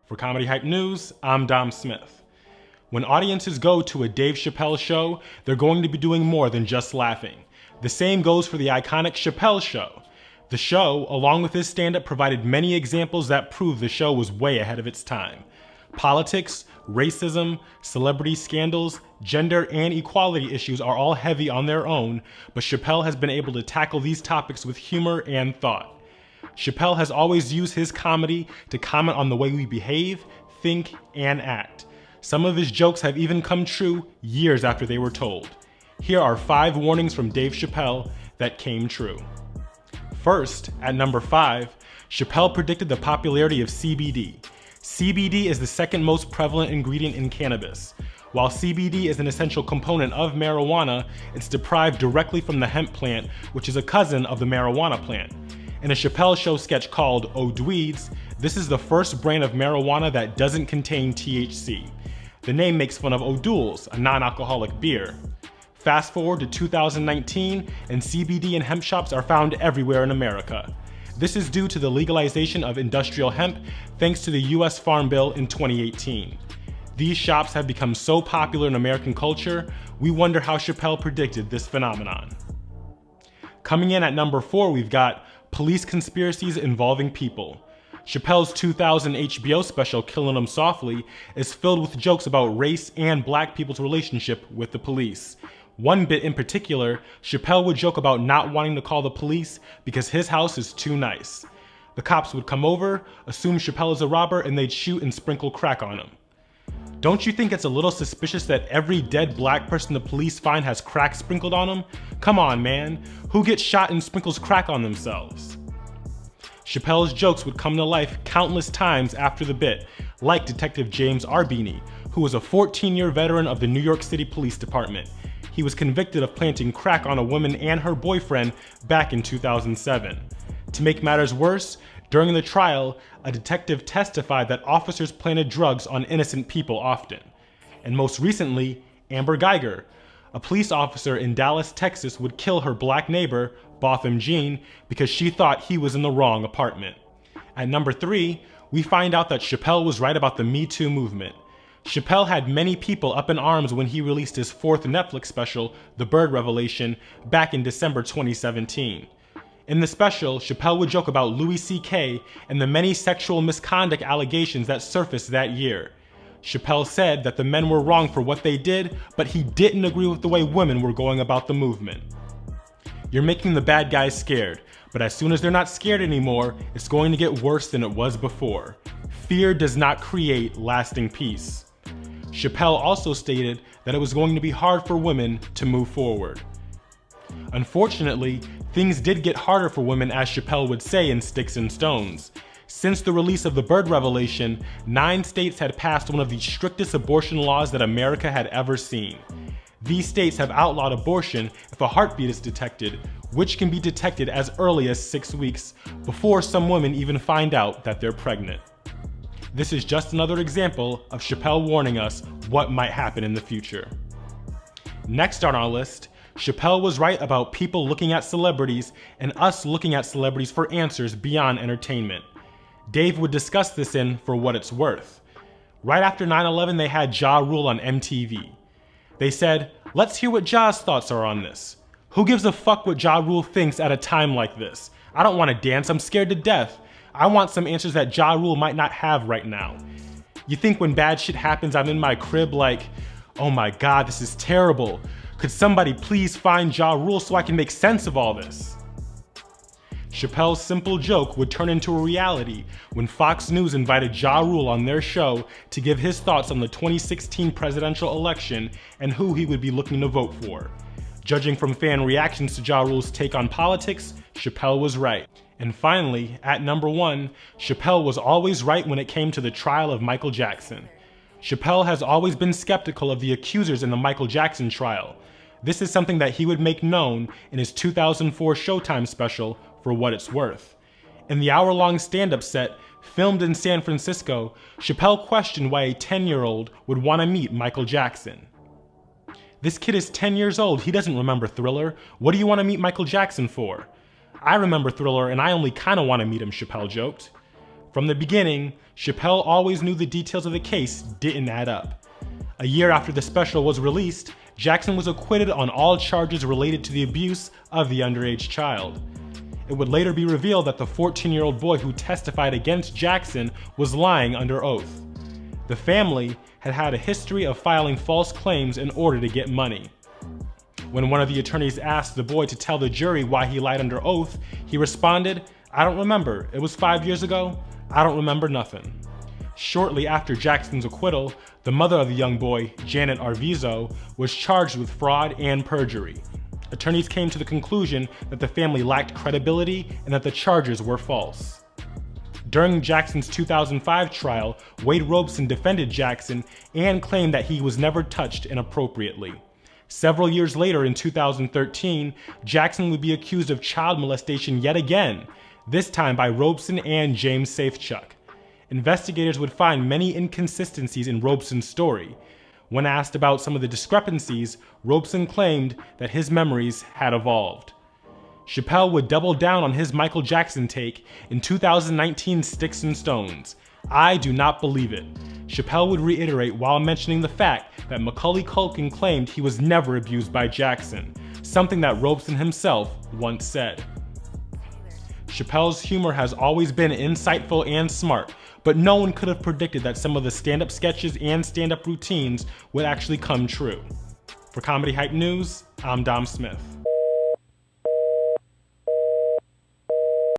For Comedy Hype News, I'm Dom Smith. When audiences go to a Dave Chappelle show, they're going to be doing more than just laughing. The same goes for the iconic Chappelle Show. The show, along with his stand-up, provided many examples that prove the show was way ahead of its time. Politics, racism, celebrity scandals, gender, and equality issues are all heavy on their own, but Chappelle has been able to tackle these topics with humor and thought. Chappelle has always used his comedy to comment on the way we behave, think, and act. Some of his jokes have even come true years after they were told. Here are 5 warnings from Dave Chappelle that came true. First, at number 5, Chappelle predicted the popularity of CBD. CBD is the second most prevalent ingredient in cannabis. While CBD is an essential component of marijuana, it's derived directly from the hemp plant, which is a cousin of the marijuana plant. In a Chappelle Show sketch called Oh Dweeds, this is the first brand of marijuana that doesn't contain THC. The name makes fun of O'Doul's, a non-alcoholic beer. Fast forward to 2019, and CBD and hemp shops are found everywhere in America. This is due to the legalization of industrial hemp thanks to the US Farm Bill in 2018. These shops have become so popular in American culture, we wonder how Chappelle predicted this phenomenon. Coming in at number 4, we've got police conspiracies involving people. Chappelle's 2000 HBO special, Killing 'Em Softly, is filled with jokes about race and black people's relationship with the police. One bit in particular, Chappelle would joke about not wanting to call the police because his house is too nice. The cops would come over, assume Chappelle is a robber, and they'd shoot and sprinkle crack on him. Don't you think it's a little suspicious that every dead black person the police find has crack sprinkled on them? Come on, man. Who gets shot and sprinkles crack on themselves? Chappelle's jokes would come to life countless times after the bit, like Detective James Arbini, who was a 14-year veteran of the New York City Police Department. He was convicted of planting crack on a woman and her boyfriend back in 2007. To make matters worse, during the trial, a detective testified that officers planted drugs on innocent people often. And most recently, Amber Geiger, a police officer in Dallas, Texas, would kill her black neighbor, Botham Jean, because she thought he was in the wrong apartment. At number 3, we find out that Chappelle was right about the Me Too movement. Chappelle had many people up in arms when he released his 4th Netflix special, The Bird Revelation, back in December 2017. In the special, Chappelle would joke about Louis C.K. and the many sexual misconduct allegations that surfaced that year. Chappelle said that the men were wrong for what they did, but he didn't agree with the way women were going about the movement. You're making the bad guys scared, but as soon as they're not scared anymore, it's going to get worse than it was before. Fear does not create lasting peace. Chappelle also stated that it was going to be hard for women to move forward. Unfortunately, things did get harder for women, as Chappelle would say in Sticks and Stones. Since the release of The Bird Revelation, 9 states had passed one of the strictest abortion laws that America had ever seen. These states have outlawed abortion if a heartbeat is detected, which can be detected as early as 6 weeks, before some women even find out that they're pregnant. This is just another example of Chappelle warning us what might happen in the future. Next on our list, Chappelle was right about people looking at celebrities and us looking at celebrities for answers beyond entertainment. Dave would discuss this in For What It's Worth. Right after 9/11, they had Ja Rule on MTV. They said, let's hear what Ja's thoughts are on this. Who gives a fuck what Ja Rule thinks at a time like this? I don't want to dance, I'm scared to death. I want some answers that Ja Rule might not have right now. You think when bad shit happens, I'm in my crib like, oh my god, this is terrible. Could somebody please find Ja Rule so I can make sense of all this? Chappelle's simple joke would turn into a reality when Fox News invited Ja Rule on their show to give his thoughts on the 2016 presidential election and who he would be looking to vote for. Judging from fan reactions to Ja Rule's take on politics, Chappelle was right. And finally, at number 1, Chappelle was always right when it came to the trial of Michael Jackson. Chappelle has always been skeptical of the accusers in the Michael Jackson trial. This is something that he would make known in his 2004 Showtime special, For What It's Worth. In the hour-long stand-up set, filmed in San Francisco, Chappelle questioned why a 10-year-old would want to meet Michael Jackson. This kid is 10 years old, he doesn't remember Thriller. What do you want to meet Michael Jackson for? I remember Thriller and I only kinda want to meet him, Chappelle joked. From the beginning, Chappelle always knew the details of the case didn't add up. A year after the special was released, Jackson was acquitted on all charges related to the abuse of the underage child. It would later be revealed that the 14-year-old boy who testified against Jackson was lying under oath. The family had had a history of filing false claims in order to get money. When one of the attorneys asked the boy to tell the jury why he lied under oath, he responded, "I don't remember. It was 5 years ago. I don't remember nothing." Shortly after Jackson's acquittal, the mother of the young boy, Janet Arvizo, was charged with fraud and perjury. Attorneys came to the conclusion that the family lacked credibility and that the charges were false. During Jackson's 2005 trial, Wade Robson defended Jackson and claimed that he was never touched inappropriately. Several years later, in 2013, Jackson would be accused of child molestation yet again, this time by Robson and James Safechuck. Investigators would find many inconsistencies in Robson's story. When asked about some of the discrepancies, Robson claimed that his memories had evolved. Chappelle would double down on his Michael Jackson take in 2019 Sticks and Stones. I do not believe it. Chappelle would reiterate while mentioning the fact that Macaulay Culkin claimed he was never abused by Jackson, something that Robson himself once said. Chappelle's humor has always been insightful and smart, but no one could have predicted that some of the stand-up sketches and stand-up routines would actually come true. For Comedy Hype News, I'm Dom Smith.